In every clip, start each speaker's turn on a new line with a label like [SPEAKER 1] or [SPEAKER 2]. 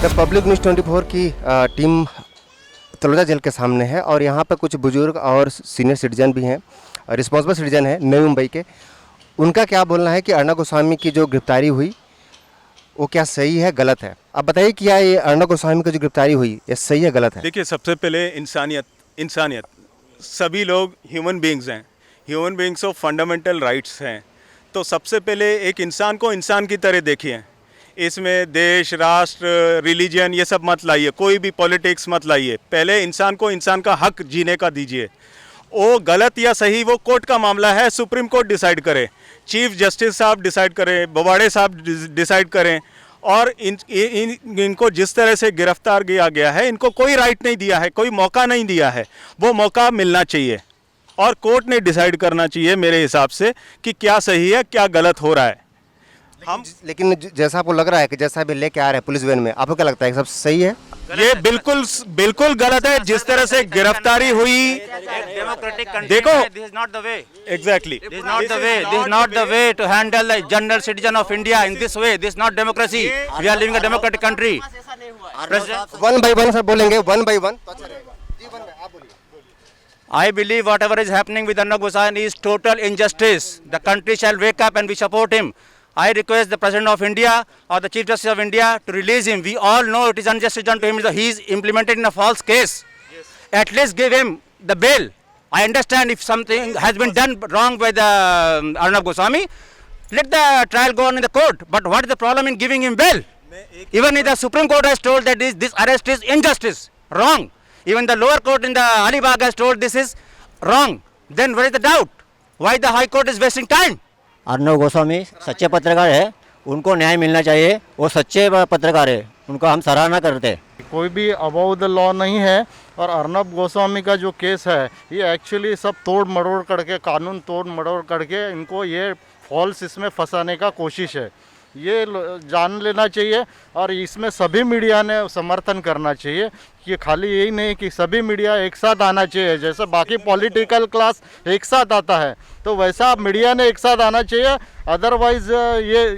[SPEAKER 1] The public news 24 की team Taloja jail के सामने है और यहाँ पर कुछ बुजुर्ग और सीनियर सिटीजन भी हैं, रिस्पॉन्सिबल सिटीजन हैं नई मुंबई के। उनका क्या बोलना है कि अर्नब गोस्वामी की जो गिरफ्तारी हुई वो क्या सही है गलत है। आप बताइए कि क्या ये अर्नब गोस्वामी की जो गिरफ्तारी हुई ये सही है गलत है।
[SPEAKER 2] देखिए, सबसे पहले इंसानियत सभी लोग ह्यूमन बीइंग्स हैं, human beings of fundamental rights हैं। तो सबसे पहले एक इंसान को इंसान की तरह देखिए। इसमें देश, राष्ट्र, रिलीजन ये सब मत लाइए, कोई भी पॉलिटिक्स मत लाइए। पहले इंसान को इंसान का हक जीने का दीजिए। वो गलत या सही वो कोर्ट का मामला है, सुप्रीम कोर्ट डिसाइड करे, चीफ जस्टिस साहब डिसाइड करें, बोबड़े साहब डिसाइड करें। और इनको जिस तरह से गिरफ्तार किया गया है, इनको कोई राइट नहीं दिया है, कोई मौका नहीं दिया है। वो मौका मिलना चाहिए और कोर्ट ने डिसाइड करना चाहिए मेरे हिसाब से कि क्या सही है क्या गलत हो रहा है।
[SPEAKER 1] लेकिन जैसा आपको लग रहा है कि जैसा भी लेके आ रहे हैं पुलिस वैन में, आपको क्या लगता है सब सही है?
[SPEAKER 2] ये बिल्कुल गलत है। जिस तरह से गिरफ्तारी हुई, देखो,
[SPEAKER 3] this is not the way.
[SPEAKER 2] Exactly
[SPEAKER 3] This is not the way. This is not the way to handle the general citizen of India in this way. This is not democracy. We are living a democratic country. President,
[SPEAKER 1] one by one सब बोलेंगे, one by one तो अच्छा रहेगा। जी one भाई, आप बोलिए।
[SPEAKER 3] I believe whatever is happening with Arnab Goswami is total injustice. The country shall wake up and we support him. I request the President of India or the Chief Justice of India to release him. We all know it is injustice done to him. He is implemented in a false case. Yes. At least give him the bail. I understand if something has been done wrong by the Arnab Goswami, let the trial go on in the court. But what is the problem in giving him bail? Even if the Supreme Court has told that this arrest is injustice, wrong. Even the lower court in the Alibag has told this is wrong. Then where is the doubt? Why the High Court is wasting time?
[SPEAKER 4] Arnab Goswami सच्चे पत्रकार है, उनको न्याय मिलना चाहिए। वो सच्चे पत्रकार है, उनको हम सराहना करते हैं।
[SPEAKER 5] कोई भी अबाउ द लॉ नहीं है। और अर्नब गोस्वामी का जो केस है ये एक्चुअली सब तोड़ मरोड़ करके, कानून तोड़ मरोड़ करके इनको ये फॉल्स इसमें फंसाने का कोशिश है, ये जान लेना चाहिए। और इसमें सभी मीडिया ने समर्थन करना चाहिए कि खाली यही नहीं कि सभी मीडिया एक साथ आना चाहिए। जैसे बाकी पॉलिटिकल क्लास एक साथ आता है तो वैसा मीडिया ने एक साथ आना चाहिए। अदरवाइज़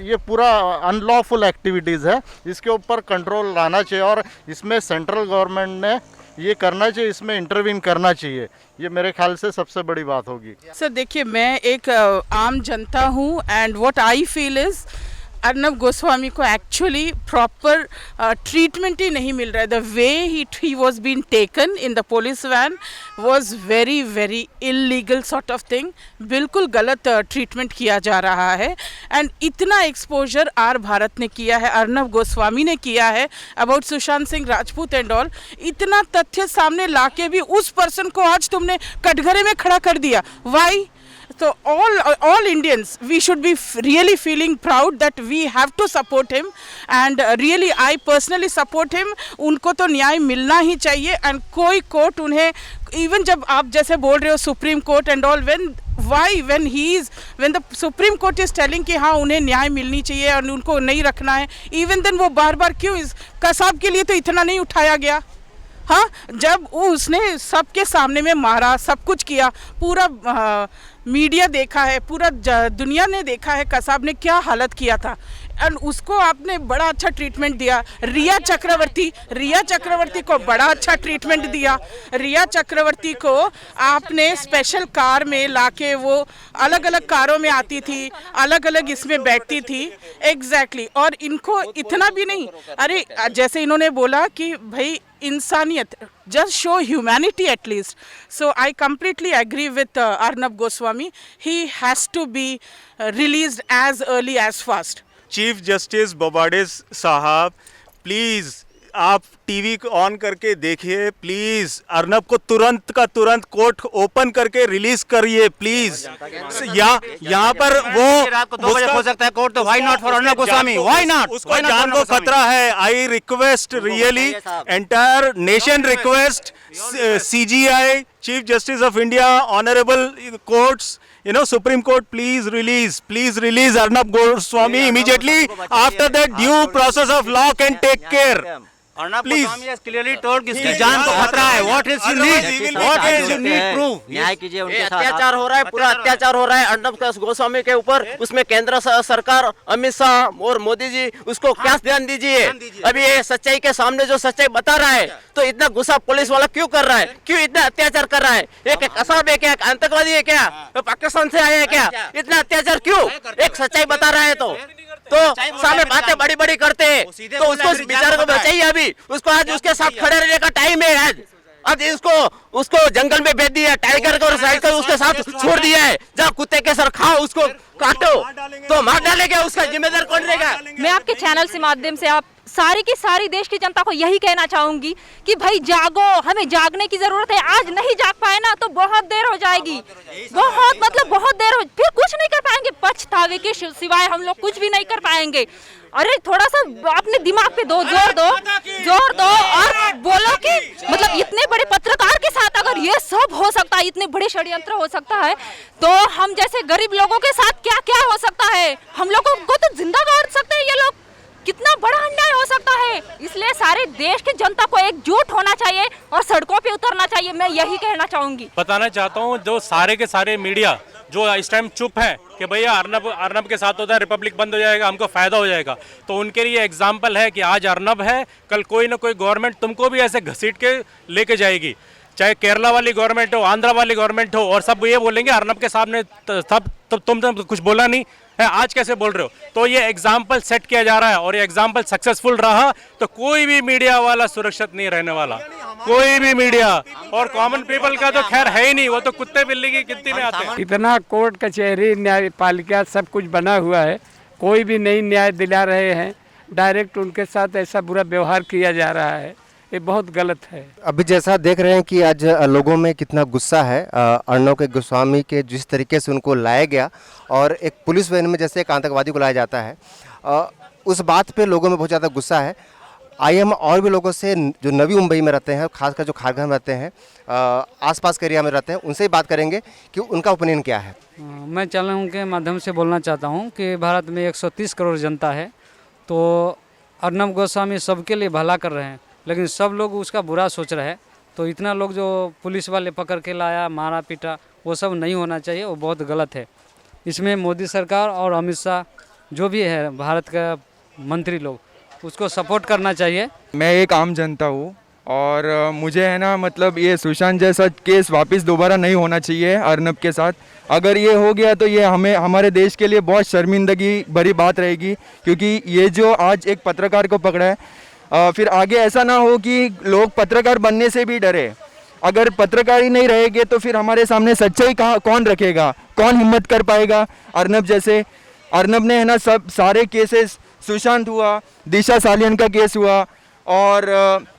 [SPEAKER 5] ये पूरा अनलॉफुल एक्टिविटीज़ है, इसके ऊपर कंट्रोल लाना चाहिए और इसमें सेंट्रल गवर्नमेंट ने ये करना चाहिए, इसमें इंटरवीन करना चाहिए। ये मेरे ख्याल से सबसे बड़ी बात होगी।
[SPEAKER 6] सर देखिए, मैं एक आम जनता हूँ and what I feel is Arnab Goswami को एक्चुअली प्रॉपर ट्रीटमेंट ही नहीं मिल रहा है। The way he was been taken in the police van was very very illegal sort of thing. बिल्कुल गलत ट्रीटमेंट किया जा रहा है एंड इतना एक्सपोजर आर भारत ने किया है, अर्नब गोस्वामी ने किया है about Sushant Singh Rajput and all. इतना तथ्य सामने लाके भी उस पर्सन को आज तुमने कटघरे में खड़ा कर दिया। Y? So all Indians, we should be really feeling proud that we have to support him and really I personally support him. उनको तो न्याय मिलना ही चाहिए and कोई कोर्ट उन्हें, even जब आप जैसे बोल रहे हो supreme court and all, when the Supreme Court is telling कि हाँ उन्हें न्याय मिलनी चाहिए और उनको नहीं रखना है, even then वो बार बार क्यों इस कसाब के लिए तो इतना नहीं उठाया गया? हाँ, जब उसने सबके सामने में मारा, सब कुछ किया, पूरा मीडिया देखा है, पूरा दुनिया ने देखा है कसाब ने क्या हालत किया था एंड उसको आपने बड़ा अच्छा ट्रीटमेंट दिया। रिया चक्रवर्ती को बड़ा अच्छा ट्रीटमेंट दिया। रिया चक्रवर्ती को आपने स्पेशल कार में लाके, वो अलग अलग कारों में आती थी, अलग अलग इसमें बैठती थी। एग्जैक्टली। और इनको इतना भी नहीं, अरे जैसे इन्होंने बोला कि भाई इंसानियत, just show humanity at least. So I completely agree with Arnab Goswami. He has to be released as early as fast.
[SPEAKER 2] Chief justice Bobde साहब, प्लीज़ आप टीवी ऑन करके देखिए, प्लीज़ अर्नब को तुरंत का तुरंत कोर्ट ओपन करके रिलीज करिए प्लीज़। यहाँ पर वो
[SPEAKER 3] 2 बजे हो सकता है कोर्ट, तो why not for Arnab Goswami? Why not?
[SPEAKER 2] उसको जान को खतरा है। I request really entire nation request CGI, chief justice of India, honourable courts, Supreme Court, please release Arnab Goswami immediately. After that, due process of law can take care.
[SPEAKER 3] Arnab
[SPEAKER 2] Please.
[SPEAKER 3] Goswami has clearly told कि इसकी जान को खतरा है. What is you need? What is you need proof?
[SPEAKER 4] न्याय कीजिए उनके साथ।
[SPEAKER 7] अत्याचार हो रहा है, पूरा अत्याचार हो रहा है अर्नब गोस्वामी के ऊपर। उसमें केंद्र सरकार, अमित शाह और मोदी जी उसको क्या ध्यान दीजिए। अभी ये सच्चाई के सामने जो सच्चाई बता रहा है, तो इतना गुस्सा पुलिस वाला क्यों कर रहा है, क्यों इतना अत्याचार कर रहा है? एक कसाब है क्या, एक आतंकवादी है क्या, पाकिस्तान से आया है क्या? इतना अत्याचार क्यों? एक सच्चाई बता रहा है तो सामने बातें बड़ी बड़ी करते हैं, तो उसको बेचारे को बचाइए। अभी उसको आज उसके साथ खड़े रहने का टाइम है। आज उसको जंगल में भेज दिया, टाइगर को साइकिल उसके साथ छोड़ दिया है। जहाँ कुत्ते के सर खाओ, उसको काटो तो मार डालेगा, उसका जिम्मेदार कौन रहेगा?
[SPEAKER 8] मैं आपके चैनल से माध्यम से आप सारी की सारी देश की जनता को यही कहना चाहूंगी कि भाई जागो, हमें जागने की जरूरत है। आज नहीं जाग पाए ना तो बहुत देर हो जाएगी, बहुत देर हो, फिर कुछ नहीं कर पाएंगे। पछतावे के सिवाय हम लोग कुछ भी नहीं कर पाएंगे। अरे थोड़ा सा अपने दिमाग पे जोर दो और बोलो कि मतलब इतने बड़े पत्रकार के साथ अगर ये सब हो सकता है, इतने बड़े षड्यंत्र हो सकता है, तो हम जैसे गरीब लोगों के साथ क्या क्या हो सकता है? हम लोगों को तो जिंदा गाड़ सकते हैं ये लोग। कितना बड़ा अन्याय हो सकता है। इसलिए सारे देश की जनता को एकजुट होना चाहिए और सड़कों पे उतरना चाहिए। मैं यही कहना चाहूंगी।
[SPEAKER 9] बताना चाहता हूँ जो सारे के सारे मीडिया जो इस टाइम चुप है कि भैया अर्नब के साथ होता है, रिपब्लिक बंद हो जाएगा, हमको फायदा हो जाएगा, तो उनके लिए एग्जाम्पल है कि आज अर्नब है, कल कोई ना कोई गवर्नमेंट तुमको भी ऐसे घसीट के लेके जाएगी। चाहे केरला वाली गवर्नमेंट हो, आंध्रा वाली गवर्नमेंट हो, और सब ये बोलेंगे अर्नब के सामने तब तुम कुछ बोला नहीं है, आज कैसे बोल रहे हो? तो ये एग्जाम्पल सेट किया जा रहा है और ये एग्जाम्पल सक्सेसफुल रहा तो कोई भी मीडिया वाला सुरक्षित नहीं रहने वाला, कोई भी मीडिया। और कॉमन पीपल का तो खैर है ही नहीं, वो तो कुत्ते बिल्ली की गिनती में आते हैं।
[SPEAKER 10] इतना कोर्ट कचहरी न्यायपालिका सब कुछ बना हुआ है, कोई भी नहीं न्याय दिला रहे हैं। डायरेक्ट उनके साथ ऐसा बुरा व्यवहार किया जा रहा है, ये बहुत गलत है।
[SPEAKER 1] अभी जैसा देख रहे हैं कि आज लोगों में कितना गुस्सा है अर्नब के गोस्वामी के, जिस तरीके से उनको लाया गया और एक पुलिस वैन में जैसे एक आतंकवादी को लाया जाता है, उस बात पे लोगों में बहुत ज़्यादा गुस्सा है। आइए हम और भी लोगों से जो नवी मुंबई में रहते हैं, खासकर जो खारघर में रहते हैं, आसपास के एरिया में रहते हैं, उनसे ही बात करेंगे कि उनका ओपिनियन क्या है।
[SPEAKER 10] मैं चैनल के माध्यम से बोलना चाहता हूँ कि भारत में 130 करोड़ जनता है, तो अर्नब गोस्वामी सबके लिए भला कर रहे हैं, लेकिन सब लोग उसका बुरा सोच रहे हैं। तो इतना लोग जो पुलिस वाले पकड़ के लाया, मारा पीटा, वो सब नहीं होना चाहिए, वो बहुत गलत है। इसमें मोदी सरकार और अमित शाह जो भी है भारत का मंत्री लोग, उसको सपोर्ट करना चाहिए।
[SPEAKER 11] मैं एक आम जनता हूँ और मुझे है ना, मतलब ये सुशांत जैसा केस वापस दोबारा नहीं होना चाहिए अर्नब के साथ। अगर ये हो गया तो ये हमारे देश के लिए बहुत शर्मिंदगी भरी बात रहेगी, क्योंकि ये जो आज एक पत्रकार को पकड़ा है, फिर आगे ऐसा ना हो कि लोग पत्रकार बनने से भी डरे। अगर पत्रकार ही नहीं रहेंगे तो फिर हमारे सामने सच्चाई कौन रखेगा, कौन हिम्मत कर पाएगा? अर्नब जैसे, अर्नब ने है ना सब सारे केसेस, सुशांत हुआ, दिशा सालियन का केस हुआ और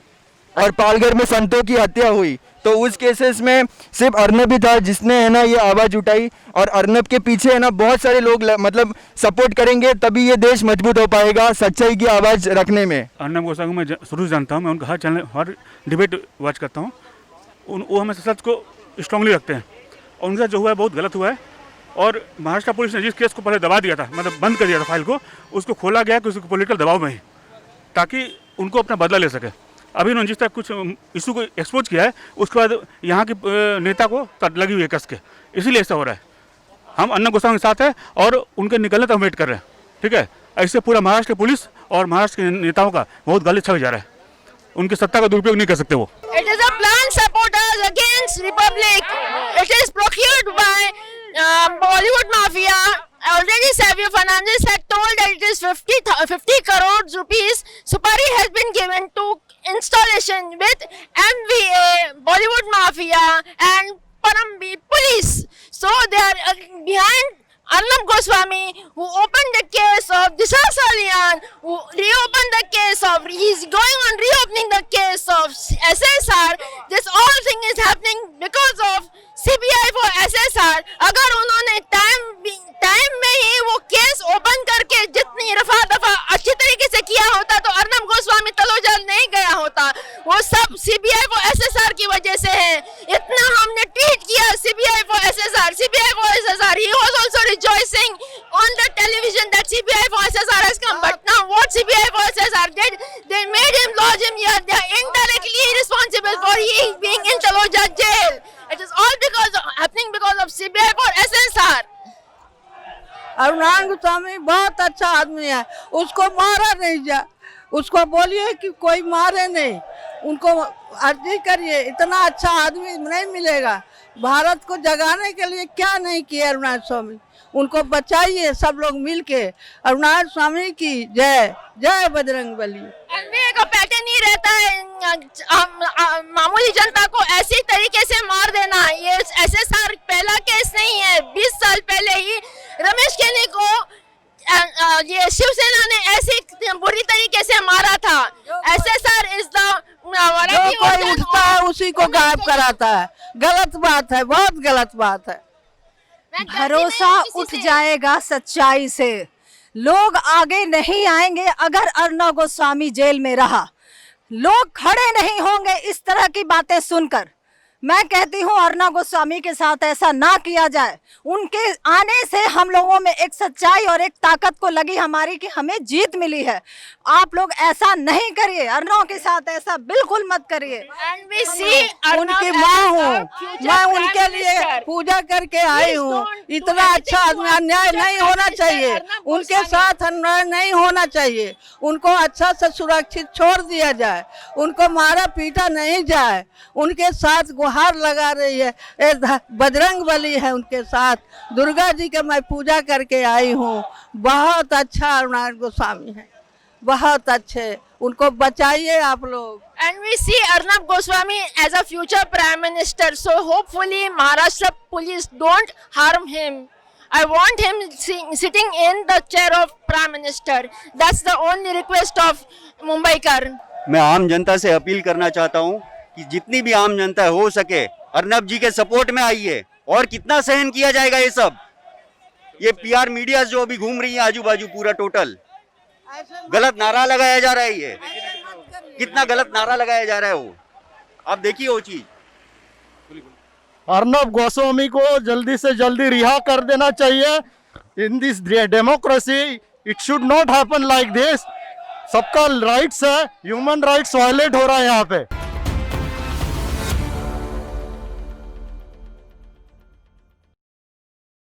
[SPEAKER 11] पालघर में संतों की हत्या हुई, तो उस केसेस में सिर्फ अर्नब ही था जिसने है ना ये आवाज़ उठाई। और अर्नब के पीछे है ना बहुत सारे लोग मतलब सपोर्ट करेंगे, तभी ये देश मजबूत हो पाएगा सच्चाई की आवाज़ रखने में।
[SPEAKER 9] अर्नब गोस्वामी मैं शुरू से जानता हूँ, मैं उनका हर चैनल, हर डिबेट वॉच करता हूँ। वो हमेशा सच को स्ट्रांगली रखते हैं और उनका जो हुआ है बहुत गलत हुआ है। और महाराष्ट्र पुलिस ने जिस केस को पहले दबा दिया था, मतलब बंद कर दिया था फाइल को, उसको खोला गया कि उसको पॉलिटिकल दबाव में ही, ताकि उनको अपना बदला ले सके। अभी उन्होंने जिस तरह कुछ इशू को एक्सपोज किया है, उसके बाद यहाँ के नेता को तट लगी हुई है कस के, इसीलिए ऐसा हो रहा है। हम अर्नब गोस्वामी के साथ हैं और उनके निकलने तक वेट कर रहे हैं, ठीक है। ऐसे पूरा महाराष्ट्र की पुलिस और महाराष्ट्र के नेताओं का बहुत गलत छवि जा रहा है, उनकी सत्ता का दुरुपयोग नहीं कर सकते वो।
[SPEAKER 12] It is a planned supporters against Republic. It is procured by Bollywood mafia. Already Xavier Fernandez had told that it is 50 crore rupees Supari has been given to installation with MVA, Bollywood mafia and Parambi police. So they are behind Arnab Goswami, who opened the case of Disha Salian, who reopened the case of, he's going on reopening the case of SSR. This all thing is happening because of CBI for SSR. अगर उन्होंने time में ही वो case open करके जितनी रफा दफा अच्छी तरीके से किया होता तो अर्नब गोस्वामी तलोजाल नहीं गया होता। वो सब CBI for SSR की वजह से है। इतना हमने ट्वीट किया CBI for SSR, CBI for SSR. He was also rejoicing on the television that CBI for SSR has come. But now what CBI for SSR did, they made him lodge him here or he is being in Taloja jail. It is all happening because of CBI for SSR.
[SPEAKER 13] अरुणान Goswami बहुत अच्छा आदमी है, उसको मारा नहीं जा, उसको बोलिए कि कोई मारे नहीं, उनको अर्जी करिए, इतना अच्छा आदमी नहीं मिलेगा। भारत को जगाने के लिए क्या नहीं किया अरुणान स्वामी, उनको बचाइए सब लोग मिलके। अरुणान स्वामी की जय, जय बजरंगबली।
[SPEAKER 12] एनडीए का पैटर्न ही रहता है मामूली जनता को ऐसी तरीके से मार देना। ये एसएसआर पहला केस नहीं है, 20 साल पहले ही रमेश केनी को ये शिवसेना ने ऐसी बुरी तरीके से मारा था। एसएसआर इज द
[SPEAKER 13] जो कोई उठता है उसी को गायब कराता है, गलत बात है, बहुत गलत बात है।
[SPEAKER 8] भरोसा उठ जाएगा सच्चाई से, लोग आगे नहीं आएंगे अगर अर्णव गोस्वामी जेल में रहा, लोग खड़े नहीं होंगे इस तरह की बातें सुनकर। मैं कहती हूँ अर्णव गोस्वामी के साथ ऐसा ना किया जाए। उनके आने से हम लोगों में एक सच्चाई और एक ताकत को लगी हमारी कि हमें जीत मिली है। आप लोग ऐसा नहीं करिए, अर्णव के साथ ऐसा बिल्कुल मत करिए।
[SPEAKER 13] उनकी माँ हूँ मैं, उनके लिए पूजा करके आई हूँ। इतना अच्छा आदमी, अन्याय नहीं होना चाहिए, उनके साथ अन्याय नहीं होना चाहिए। उनको अच्छा से सुरक्षित छोड़ दिया जाए, उनको मारा पीटा नहीं जाए। उनके साथ गुहार लगा रही है बजरंग बली है उनके साथ। दुर्गा जी के मैं पूजा करके आई हूँ। बहुत अच्छा अरुणान गोस्वामी है, बहुत अच्छे, उनको बचाइए आप लोग।
[SPEAKER 12] And we see Arnab Goswami as a future Prime Minister. So hopefully Maharashtra police don't harm him. I want him sitting in the chair of Prime Minister. That's the only request of Mumbaikar.
[SPEAKER 4] मैं आम जनता से appeal करना चाहता हूँ कि जितनी भी आम जनता हो सके अर्नब जी के सपोर्ट में आइए। और कितना सहन किया जाएगा ये सब, ये पीआर मीडिया जो अभी घूम रही है आजू बाजू पूरा टोटल गलत नारा लगाया जा रहा है। ये कितना गलत नारा लगाया जा रहा है, वो आप देखिए वो चीज।
[SPEAKER 5] अर्नब गोस्वामी को जल्दी से जल्दी रिहा कर देना चाहिए। In this democracy it should not happen like this. सबका राइट्स है, ह्यूमन राइट्स वायलेट हो रहा है यहाँ पे।